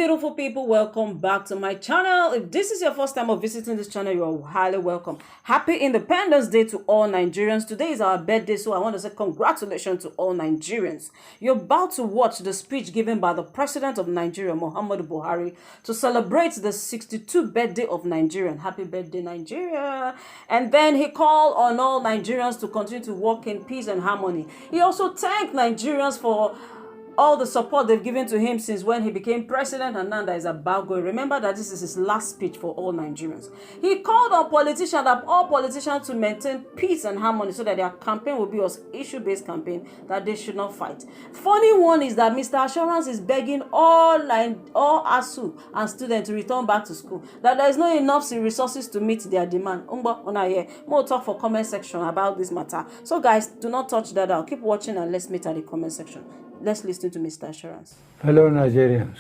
beautiful people, welcome back to my channel. If this is your first time of visiting this channel, you're highly welcome. Happy Independence Day to all Nigerians. Today is our birthday, so I want to say congratulations to all Nigerians. You're about to watch the speech given by the President of Nigeria, Mohammedu Buhari, to celebrate the 62nd birthday of Nigeria. Happy birthday, Nigeria. And then he called on all Nigerians to continue to work in peace and harmony. He also thanked Nigerians for all the support they've given to him since when he became president, and now that is about going. Remember that this is his last speech for all Nigerians. He called on all politicians to maintain peace and harmony so that their campaign will be an issue-based campaign, that they should not fight. Funny one is that Mr. Assurance is begging all ASU and students to return back to school, that there is not enough resources to meet their demand. More talk for comment section about this matter. So guys, do not touch that out. Keep watching and let's meet at the comment section. Let's listen to Mr. Assurance. Fellow Nigerians,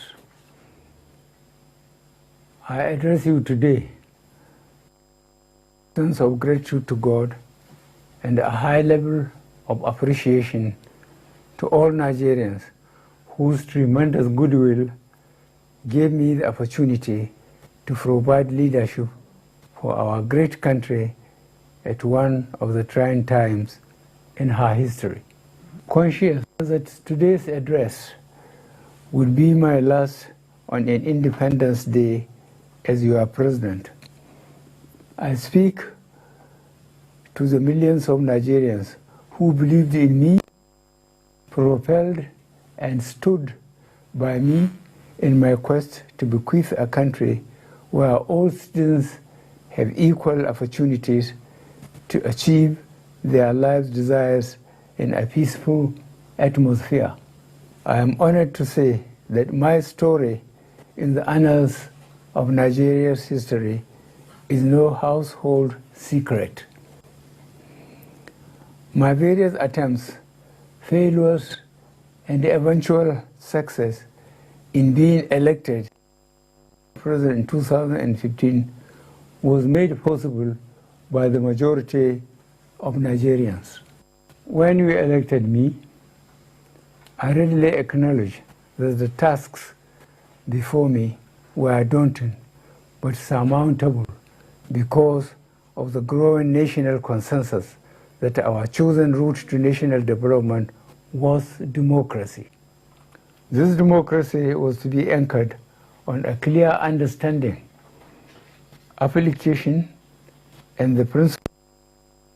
I address you today with a sense of gratitude to God and a high level of appreciation to all Nigerians whose tremendous goodwill gave me the opportunity to provide leadership for our great country at one of the trying times in her history. Conscious that today's address would be my last on an Independence Day as your president, I speak to the millions of Nigerians who believed in me, propelled and stood by me in my quest to bequeath a country where all citizens have equal opportunities to achieve their life's desires in a peaceful atmosphere. I am honored to say that my story in the annals of Nigeria's history is no household secret. My various attempts, failures, and eventual success in being elected president in 2015 was made possible by the majority of Nigerians. When you elected me, I readily acknowledge that the tasks before me were daunting but surmountable because of the growing national consensus that our chosen route to national development was democracy. This democracy was to be anchored on a clear understanding, application, and the principle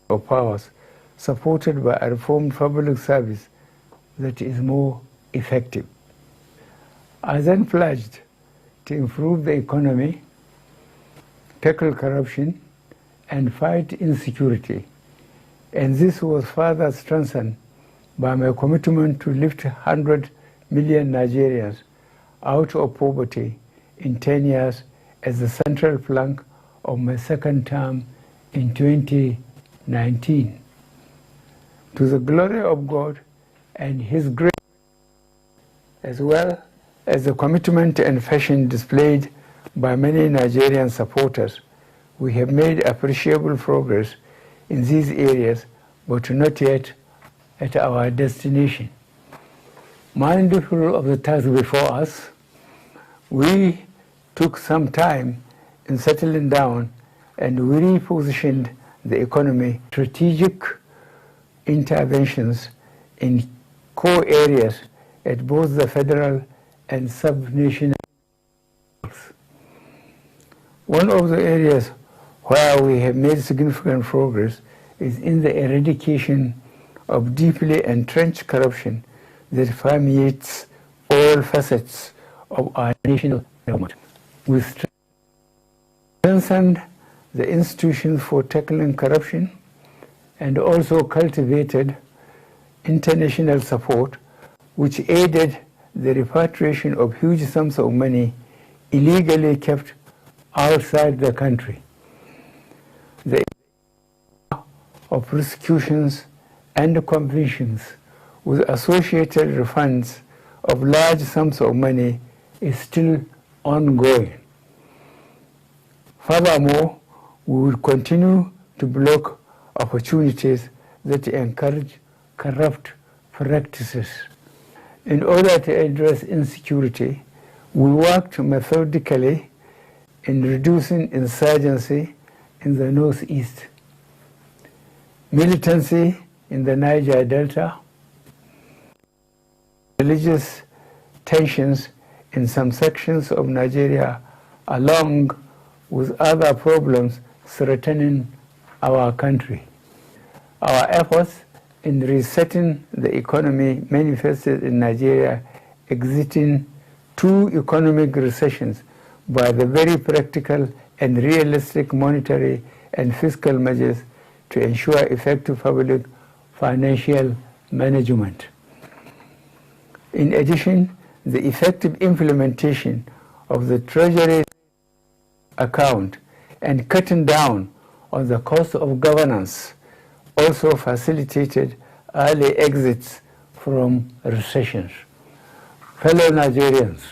of powers supported by a reformed public service that is more effective. I then pledged to improve the economy, tackle corruption, and fight insecurity. And this was further strengthened by my commitment to lift 100 million Nigerians out of poverty in 10 years as the central plank of my second term in 2019. To the glory of God and His grace, as well as the commitment and passion displayed by many Nigerian supporters, we have made appreciable progress in these areas, but not yet at our destination. Mindful of the task before us, we took some time in settling down and we repositioned the economy. Strategic interventions in core areas at both the federal and sub-national levels. One of the areas where we have made significant progress is in the eradication of deeply entrenched corruption that permeates all facets of our national government. We strengthened the institutions for tackling corruption and also cultivated international support, which aided the repatriation of huge sums of money illegally kept outside the country. The of prosecutions and convictions with associated refunds of large sums of money is still ongoing. Furthermore, we will continue to block opportunities that encourage corrupt practices. In order to address insecurity, We worked methodically in reducing insurgency in the northeast, militancy in the Niger Delta, religious tensions in some sections of Nigeria, along with other problems threatening our country. Our efforts in resetting the economy manifested in Nigeria exiting 2 economic recessions by the very practical and realistic monetary and fiscal measures to ensure effective public financial management. In addition, the effective implementation of the Treasury account and cutting down on the cost of governance also facilitated early exits from recessions. Fellow Nigerians,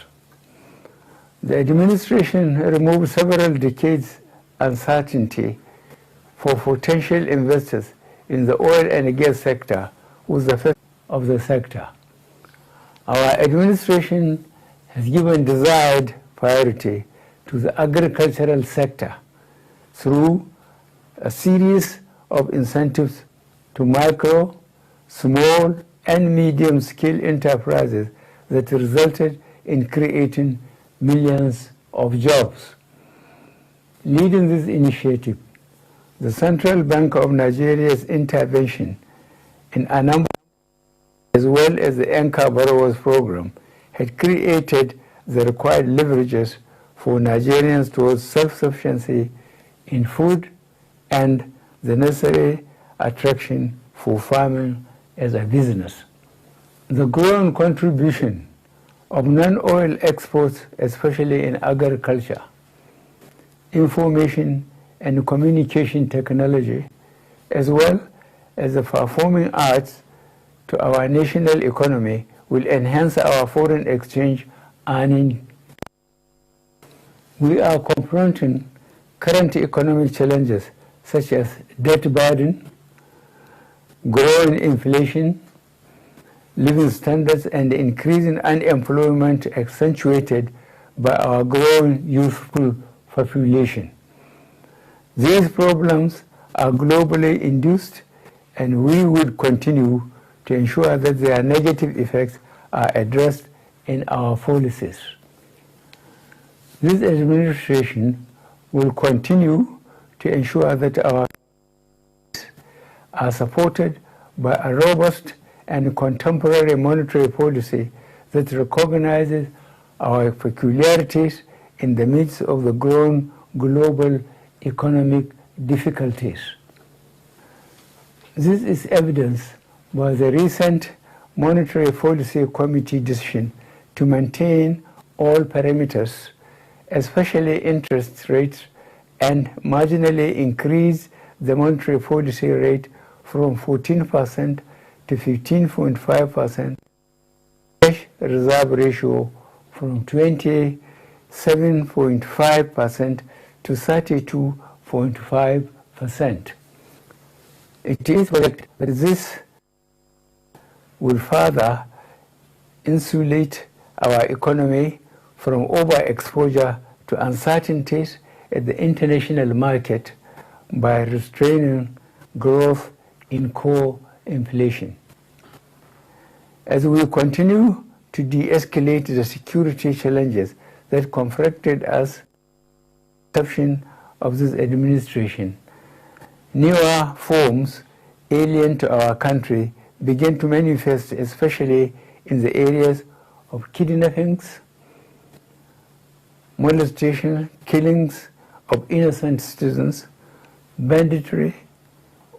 the administration removed several decades' uncertainty for potential investors in the oil and gas sector with the first of the sector. Our administration has given desired priority to the agricultural sector through a series of incentives to micro, small, and medium-scale enterprises that resulted in creating millions of jobs. Leading this initiative, the Central Bank of Nigeria's intervention in a number, as well as the Anchor Borrowers Program, had created the required leverages for Nigerians towards self-sufficiency in food and the necessary attraction for farming as a business. The growing contribution of non-oil exports, especially in agriculture, information and communication technology, as well as the performing arts to our national economy, will enhance our foreign exchange earning. We are confronting current economic challenges such as debt burden, growing inflation, living standards, and increasing unemployment accentuated by our growing youthful population. These problems are globally induced, and we would continue to ensure that their negative effects are addressed in our policies. This administration will continue to ensure that our are supported by a robust and contemporary monetary policy that recognizes our peculiarities in the midst of the growing global economic difficulties. This is evidenced by the recent Monetary Policy Committee decision to maintain all parameters, especially interest rates, and marginally increase the monetary policy rate from 14% to 15.5%, cash reserve ratio from 27.5% to 32.5%. It is correct that this will further insulate our economy from overexposure to uncertainties at the international market by restraining growth in core inflation. As we continue to de-escalate the security challenges that confronted us, exception of this administration, newer forms alien to our country began to manifest, especially in the areas of kidnappings, molestation, killings of innocent citizens, banditry,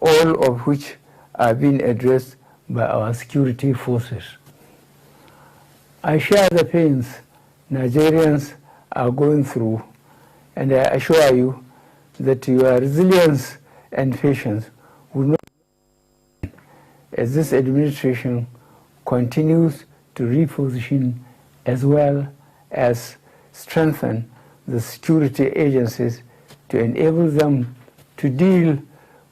all of which are being addressed by our security forces. I share the pains Nigerians are going through, and I assure you that your resilience and patience will not, as this administration continues to reposition as well as strengthen the security agencies to enable them to deal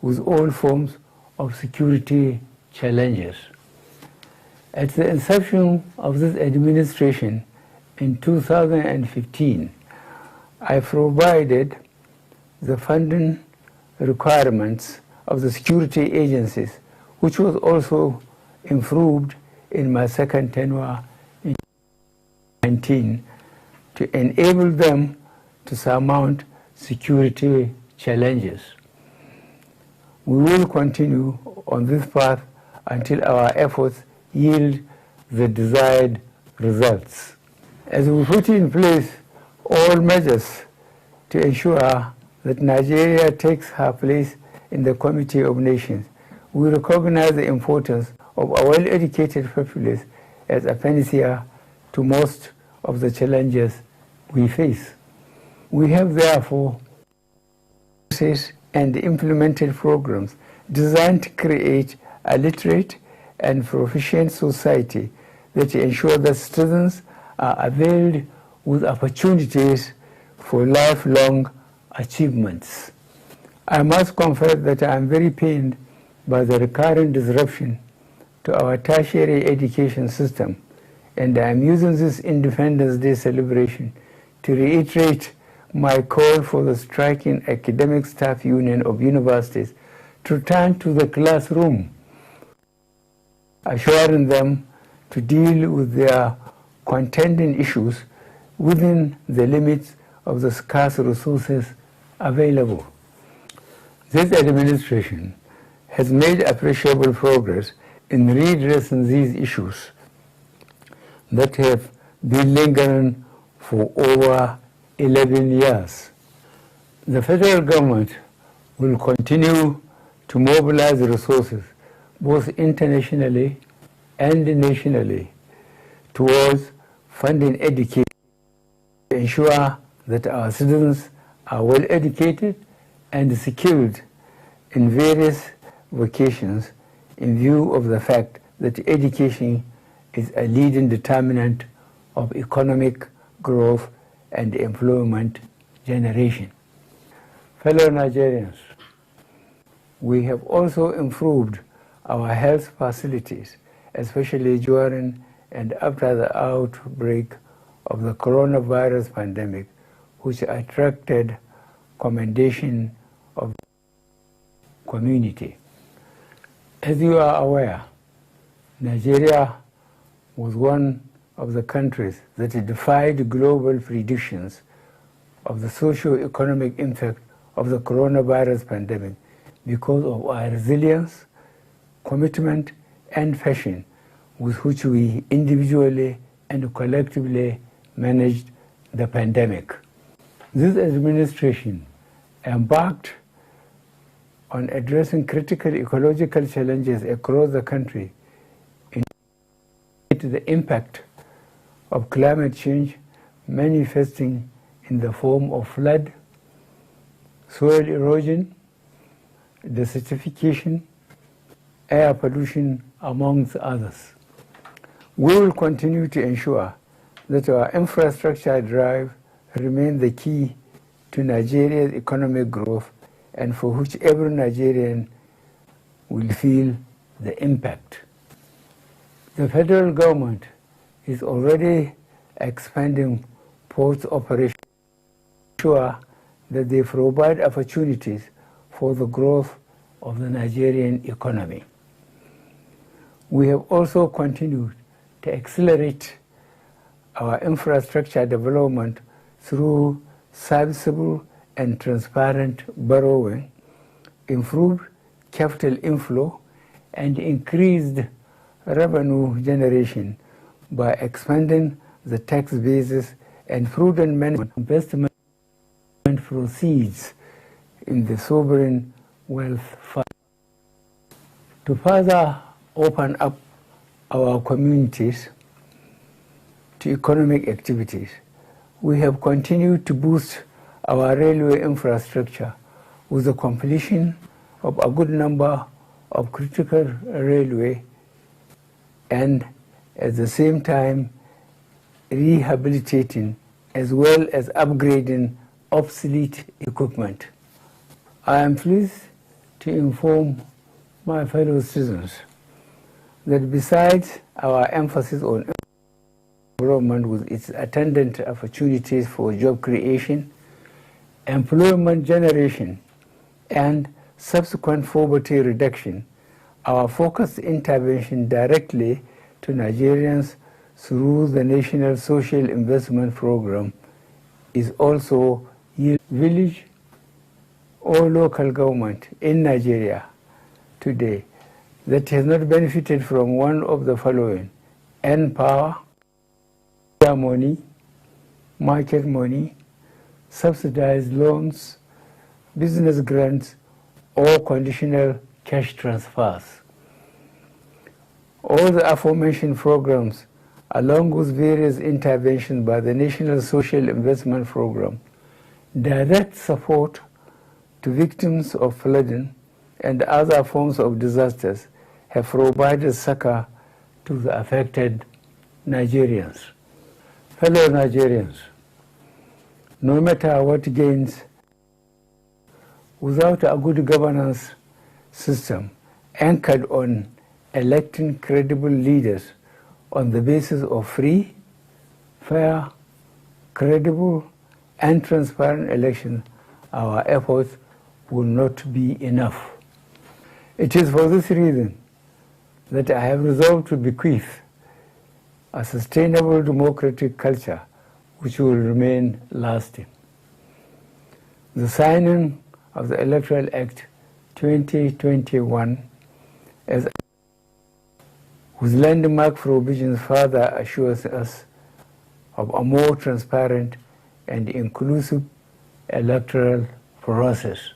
with all forms of security challenges. At the inception of this administration, in 2015, I provided the funding requirements of the security agencies, which was also improved in my second tenure in 2019 to enable them to surmount security challenges. We will continue on this path until our efforts yield the desired results. As we put in place all measures to ensure that Nigeria takes her place in the Committee of Nations, we recognize the importance of a well-educated populace as a panacea to most of the challenges we face. We have therefore and implemented programs designed to create a literate and proficient society that ensure that citizens are availed with opportunities for lifelong achievements. I must confess that I am very pained by the recurrent disruption to our tertiary education system, and I am using this Independence Day celebration to reiterate my call for the striking academic staff union of universities to return to the classroom, assuring them to deal with their contending issues within the limits of the scarce resources available. This administration has made appreciable progress in redressing these issues that have been lingering for over 11 years. The federal government will continue to mobilize resources both internationally and nationally towards funding education to ensure that our citizens are well educated and skilled in various vocations in view of the fact that education is a leading determinant of economic growth and employment generation. Fellow Nigerians, we have also improved our health facilities, especially during and after the outbreak of the coronavirus pandemic, which attracted commendation of the community. As you are aware, Nigeria was one of the countries that defied global predictions of the socio-economic impact of the coronavirus pandemic because of our resilience, commitment, and passion with which we individually and collectively managed the pandemic. This administration embarked on addressing critical ecological challenges across the country into the impact of climate change manifesting in the form of flood, soil erosion, desertification, air pollution, amongst others. We will continue to ensure that our infrastructure drive remains the key to Nigeria's economic growth and for which every Nigerian will feel the impact. The federal government is already expanding ports operations to ensure that they provide opportunities for the growth of the Nigerian economy. We have also continued to accelerate our infrastructure development through serviceable and transparent borrowing, improved capital inflow, and increased revenue generation by expanding the tax basis and prudent management of investment proceeds in the sovereign wealth fund. To further open up our communities to economic activities, we have continued to boost our railway infrastructure with the completion of a good number of critical railway and at the same time rehabilitating as well as upgrading obsolete equipment. I am pleased to inform my fellow citizens that besides our emphasis on development with its attendant opportunities for job creation, employment generation, and subsequent poverty reduction, our focused intervention directly to Nigerians through the National Social Investment Program is also village or local government in Nigeria today that has not benefited from one of the following: N-Power, money, market money, subsidized loans, business grants, or conditional cash transfers. All the aforementioned programs, along with various interventions by the National Social Investment Program, direct support to victims of flooding and other forms of disasters, have provided succor to the affected Nigerians. Fellow Nigerians, no matter what gains, without a good governance system anchored on electing credible leaders on the basis of free, fair, credible, and transparent elections, our efforts will not be enough. It is for this reason that I have resolved to bequeath a sustainable democratic culture which will remain lasting. The signing of the Electoral Act 2021 as whose landmark provisions further assures us of a more transparent and inclusive electoral process.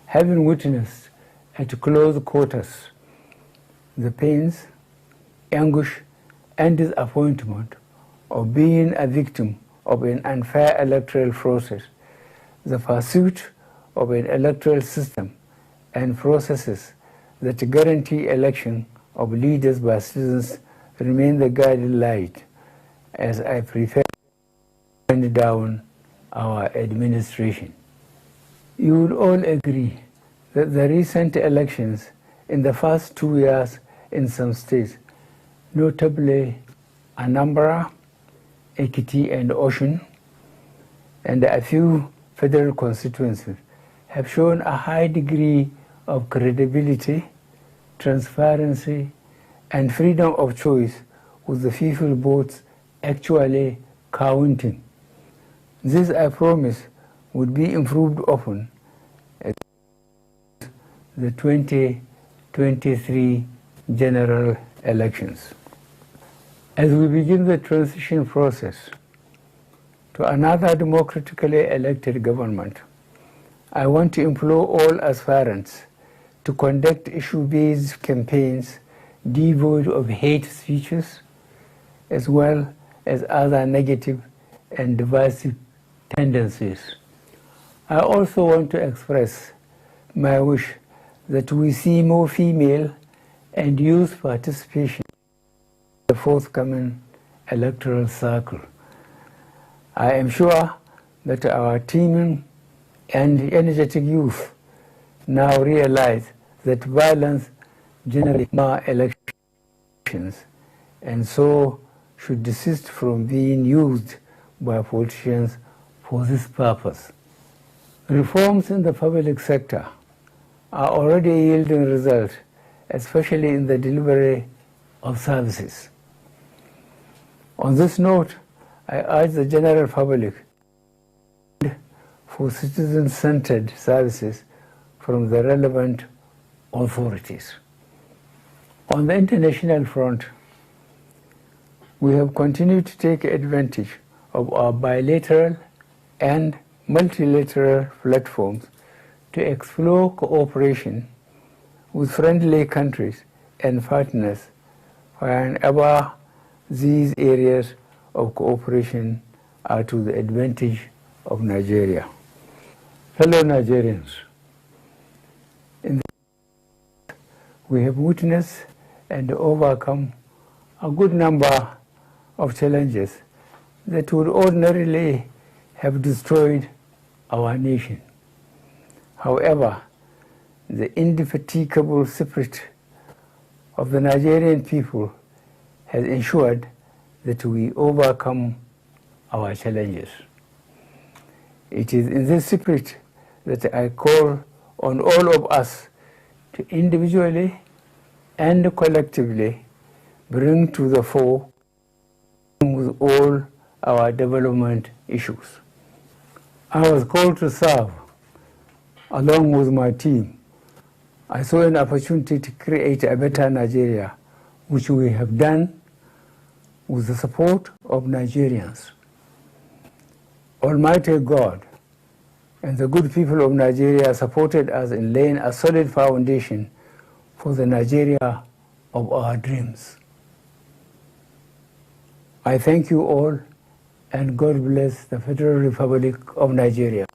Having witnessed at close quarters the pains, anguish, and disappointment of being a victim of an unfair electoral process, the pursuit of an electoral system and processes that guarantee election of leaders by citizens remain the guiding light as I prepare to wind down our administration. You would all agree that the recent elections in the first 2 years in some states, notably Anambra, Ekiti, and Osun, and a few federal constituencies, have shown a high degree of credibility, transparency, and freedom of choice, with the people votes actually counting. This, I promise, would be improved upon at the 2023 general elections. As we begin the transition process to another democratically elected government, I want to implore all aspirants to conduct issue-based campaigns devoid of hate speeches, as well as other negative and divisive tendencies. I also want to express my wish that we see more female and youth participation in the forthcoming electoral cycle. I am sure that our teeming and energetic youth now realize that violence generally mar elections, and so should desist from being used by politicians for this purpose. Reforms in the public sector are already yielding results, especially in the delivery of services. On this note, I urge the general public for citizen-centered services from the relevant authorities. On the international front, we have continued to take advantage of our bilateral and multilateral platforms to explore cooperation with friendly countries and partners whenever these areas of cooperation are to the advantage of Nigeria. Fellow Nigerians, we have witnessed and overcome a good number of challenges that would ordinarily have destroyed our nation. However, the indefatigable spirit of the Nigerian people has ensured that we overcome our challenges. It is in this spirit that I call on all of us to individually and collectively bring to the fore with all our development issues. I was called to serve along with my team. I saw an opportunity to create a better Nigeria, which we have done with the support of Nigerians. Almighty God and the good people of Nigeria supported us in laying a solid foundation for the Nigeria of our dreams. I thank you all, and God bless the Federal Republic of Nigeria.